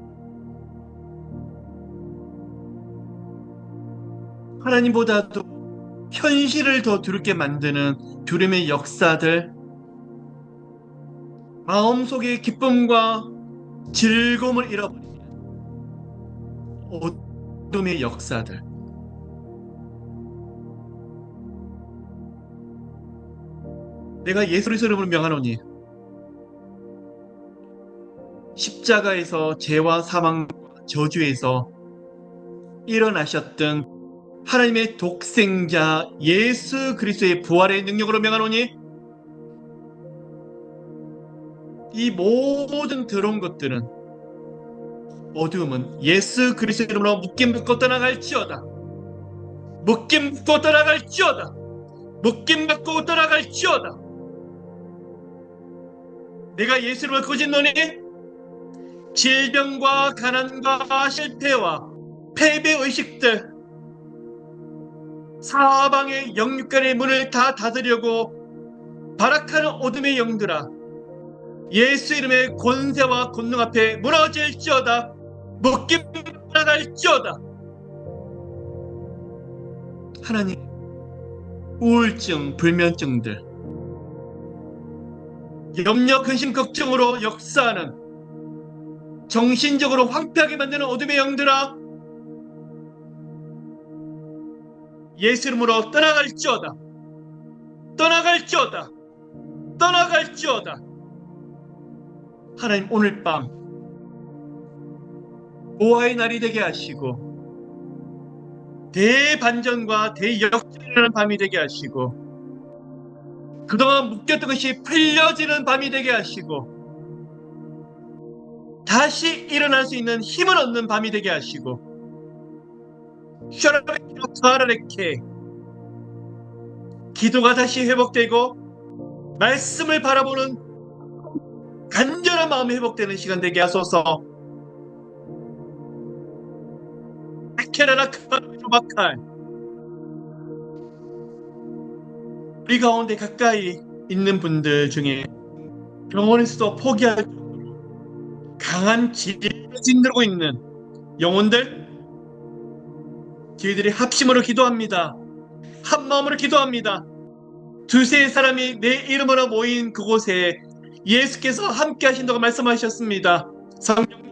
하나님보다도 현실을 더 두렵게 만드는 두려움의 역사들, 마음속의 기쁨과 즐거움을 잃어버리는 어둠의 역사들. 내가 예수 그리스도의 이름으로 명하노니 십자가에서 죄와 사망과 저주에서 일어나셨던 하나님의 독생자 예수 그리스도의 부활의 능력으로 명하노니 이 모든 더러운 것들은, 어두움은 예수 그리스도의 이름으로 묶임받고 떠나갈지어다. 묶임받고 떠나갈지어다. 묶임받고 떠나갈지어다. 내가 예수 이름으로 거짓노니 질병과 가난과 실패와 패배의식들, 사방의 영육간의 문을 다 닫으려고 발악하는 어둠의 영들아, 예수 이름의 권세와 권능 앞에 무너질지어다. 묶임 나갈지어다. 하나님, 우울증, 불면증들, 염려, 근심, 걱정으로 역사하는, 정신적으로 황폐하게 만드는 어둠의 영들아, 예수 이름으로 떠나갈지어다. 떠나갈지어다. 떠나갈지어다. 하나님, 오늘 밤 보화의 날이 되게 하시고 대반전과 대역전이라는 밤이 되게 하시고 그동안 묶였던 것이 풀려지는 밤이 되게 하시고 다시 일어날 수 있는 힘을 얻는 밤이 되게 하시고 샤라베케 기도가 다시 회복되고 말씀을 바라보는 간절한 마음이 회복되는 시간 되게 하소서. 우리 가운데 가까이 있는 분들 중에 병원에서도 포기할 정도로 강한 질병을 짓누르고 있는 영혼들, 저희들이 합심으로 기도합니다. 한 마음으로 기도합니다. 두세 사람이 내 이름으로 모인 그곳에 예수께서 함께 하신다고 말씀하셨습니다. 성령,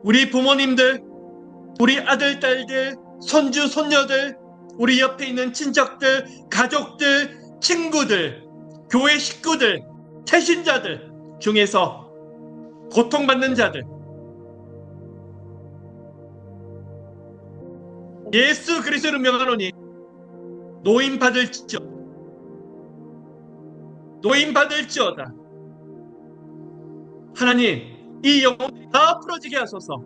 우리 부모님들, 우리 아들, 딸들, 손주, 손녀들, 우리 옆에 있는 친척들, 가족들, 친구들, 교회 식구들, 채신자들 중에서 고통받는 자들, 예수 그리스도를 명하노니 노임 받을지어다. 하나님, 이 영혼들이 다 풀어지게 하소서.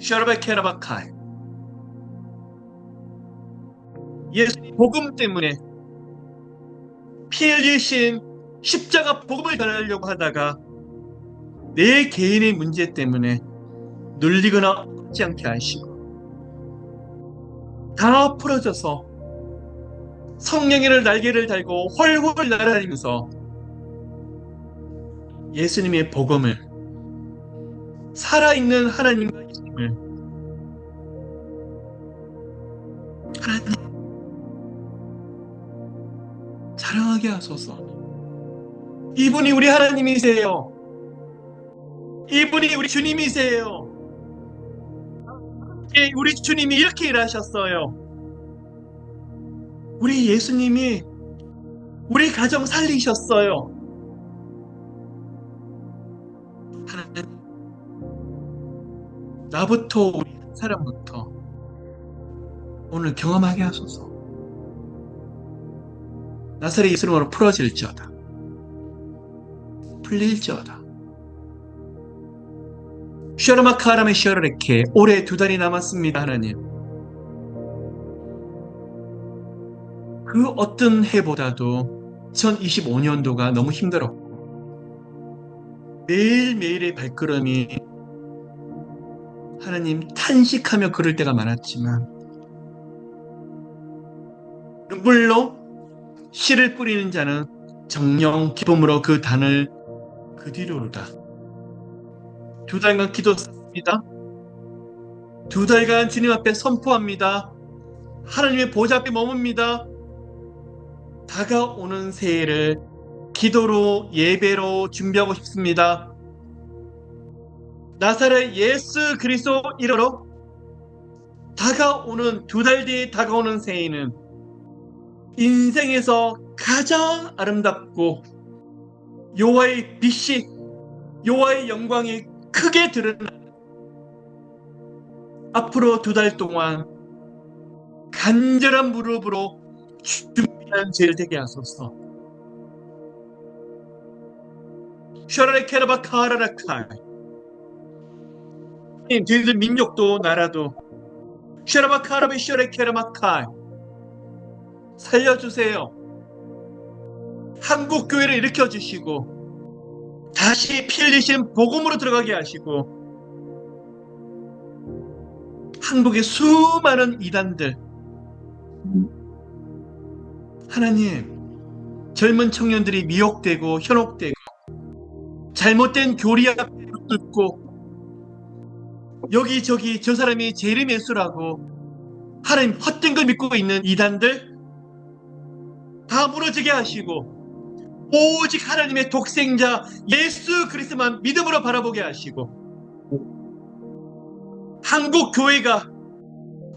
샤르바케라바카이, 예수 복음 때문에 피 흘리신 십자가 복음을 전하려고 하다가 내 개인의 문제 때문에 눌리거나 얻지 않게 하시고 다 풀어져서 성령의 날개를 달고 훨훨 날아다니면서 예수님의 복음을, 살아있는 하나님과 예수님을 하나님 자랑하게 하소서. 이분이 우리 하나님이세요. 이분이 우리 주님이세요. 우리 주님이 이렇게 일하셨어요. 우리 예수님이 우리 가정 살리셨어요. 하나님, 나부터 우리 한 사람부터 오늘 경험하게 하소서. 나사렛 예수 이름으로 풀어질지어다. 풀릴지어다. 셔르마카라메 셔르레케 올해 2달이 남았습니다. 하나님, 그 어떤 해보다도 2025년도가 너무 힘들어. 매일매일의 발걸음이 하나님 탄식하며 걸을 때가 많았지만 눈물로 씨를 뿌리는 자는 정령 기쁨으로 그 단을 그 뒤로 오르다. 2달간 기도했습니다. 2달간 주님 앞에 선포합니다. 하나님의 보좌 앞에 머뭅니다. 다가오는 새해를 기도로 예배로 준비하고 싶습니다. 나사렛 예수 그리스도 이름으로 다가오는 2달 뒤에 다가오는 새해는 인생에서 가장 아름답고 여호와의 빛이 여호와의 영광이 크게 드러나 앞으로 2달 동안 간절한 무릎으로 준비한 죄를 되게 하소서. 셔라레 케라바 카라라카 저희들 민족도 나라도 셔라바 카라베 셔레 케라마카 살려주세요. 한국 교회를 일으켜 주시고 다시 피 흘리신 복음으로 들어가게 하시고 한국의 수많은 이단들 하나님 젊은 청년들이 미혹되고 현혹되고 잘못된 교리 앞에 붙고 여기저기 저 사람이 재림 예수라고 하나님 헛된 걸 믿고 있는 이단들 다 무너지게 하시고 오직 하나님의 독생자 예수 그리스도만 믿음으로 바라보게 하시고 한국 교회가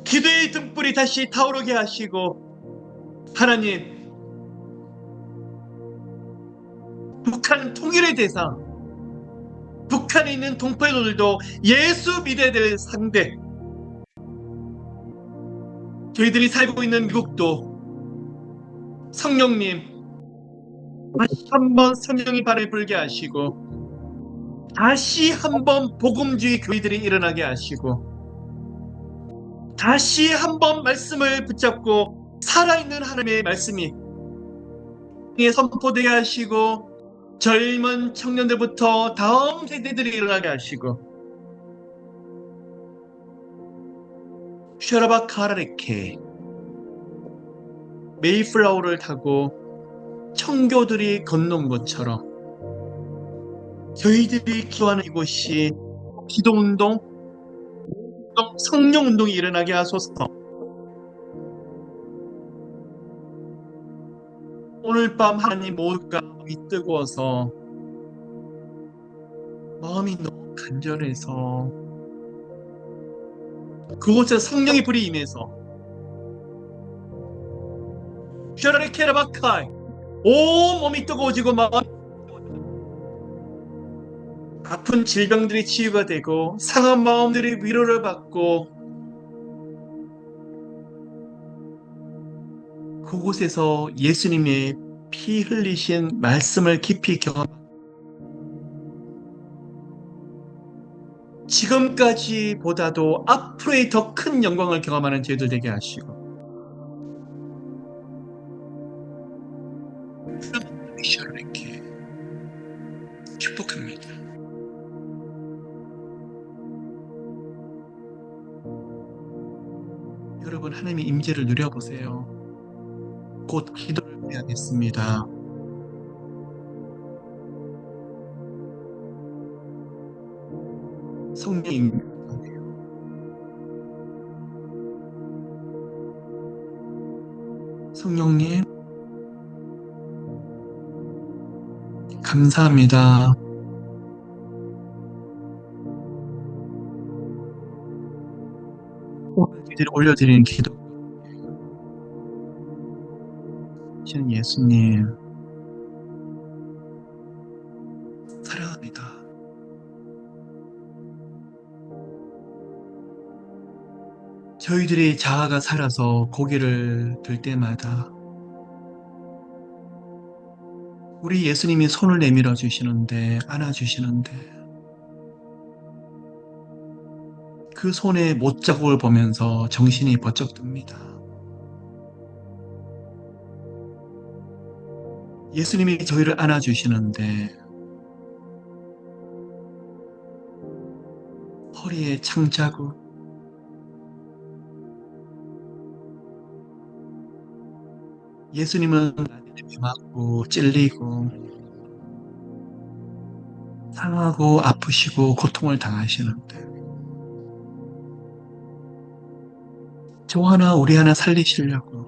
기도의 등불이 다시 타오르게 하시고 하나님 북한 통일의 대상 북한에 있는 동포들도 예수 믿어야 될 상대 저희들이 살고 있는 미국도 성령님 다시 한번 성령의 발을 불게 하시고 다시 한번 복음주의 교회들이 일어나게 하시고 다시 한번 말씀을 붙잡고 살아있는 하나님의 말씀이 선포되게 하시고 젊은 청년들부터 다음 세대들이 일어나게 하시고 셔라바 카라레케 메이플라워를 타고 청교들이 건너온 것처럼 저희들이 기도하는 이곳이 기도운동, 성령운동이 일어나게 하소서. 오늘 밤 하나님 모두가 마음이 뜨거워서 마음이 너무 간절해서 그곳에 성령의 불이 임해서 셔라레 케라바카이 온 몸이 뜨거워지고 마음이 아픈 질병들이 치유가 되고 상한 마음들이 위로를 받고 그곳에서 예수님의 피 흘리신 말씀을 깊이 경험하고 지금까지보다도 앞으로의 더 큰 영광을 경험하는 저희들 되게 하시고 이렇게 축복합니다. 여러분 하나님의 임재를 누려보세요. 곧 기도를 해야겠습니다. 성령님 성령님 감사합니다. 오늘 올려드리는 기도 신 예수님 사랑합니다. 저희들이 자아가 살아서 고개를 들 때마다 우리 예수님이 손을 내밀어 주시는데 안아주시는데 그 손의 못자국을 보면서 정신이 번쩍 듭니다. 예수님이 저희를 안아주시는데 허리에 창자국, 예수님은 나한테 맞고 찔리고 상하고 아프시고 고통을 당하시는데 저 하나 우리 하나 살리시려고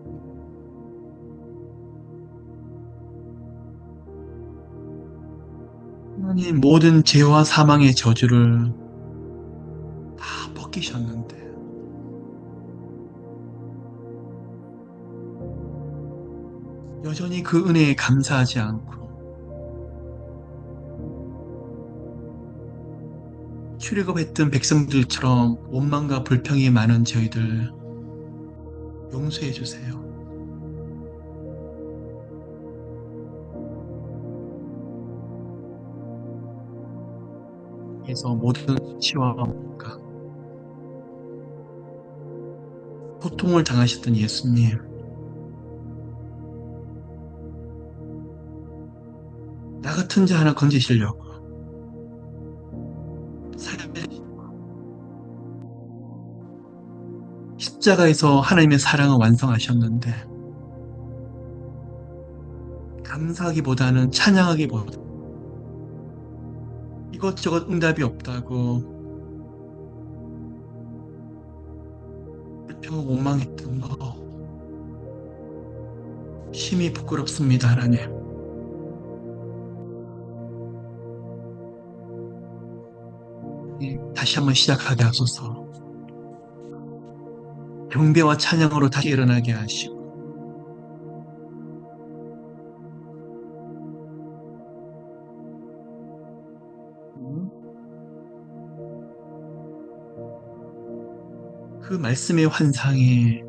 하나님 모든 죄와 사망의 저주를 다 벗기셨는데 여전히 그 은혜에 감사하지 않고 출애굽했던 백성들처럼 원망과 불평이 많은 저희들 용서해 주세요. 그래서 모든 수치와 뭔가 고통을 당하셨던 예수님, 나 같은 자 하나 건지시려고 살려주시고 십자가에서 하나님의 사랑을 완성하셨는데 감사하기보다는 찬양하기보다 이것저것 응답이 없다고 불평을 원망했던 거 심히 부끄럽습니다, 하나님. 다시 한번 시작하게 하소서. 경배와 찬양으로 다시 일어나게 하시고 그 말씀의 환상에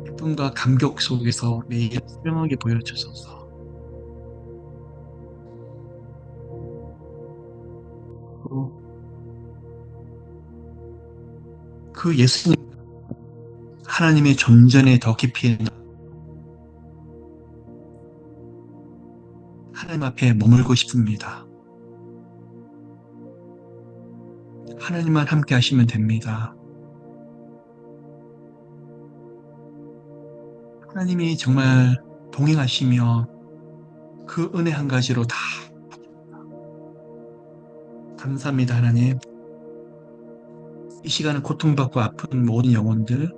기쁨과 감격 속에서 매일 분명하게 보여주소서. 또 그 예수님 하나님의 존전에 더 깊이 하나님 앞에 머물고 싶습니다. 하나님만 함께 하시면 됩니다. 하나님이 정말 동행하시며 그 은혜 한 가지로 다 감사합니다, 하나님. 이 시간은 고통받고 아픈 모든 영혼들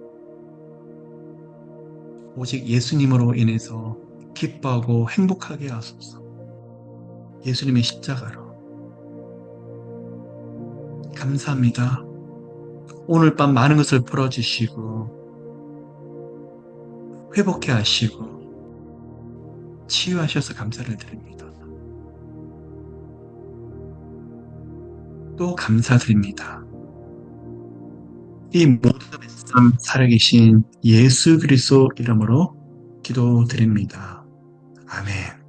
오직 예수님으로 인해서 기뻐하고 행복하게 하소서. 예수님의 십자가로 감사합니다. 오늘 밤 많은 것을 풀어주시고 회복해 하시고 치유하셔서 감사를 드립니다. 또 감사드립니다. 이 모든 말씀 살아계신 예수 그리스도 이름으로 기도드립니다. 아멘.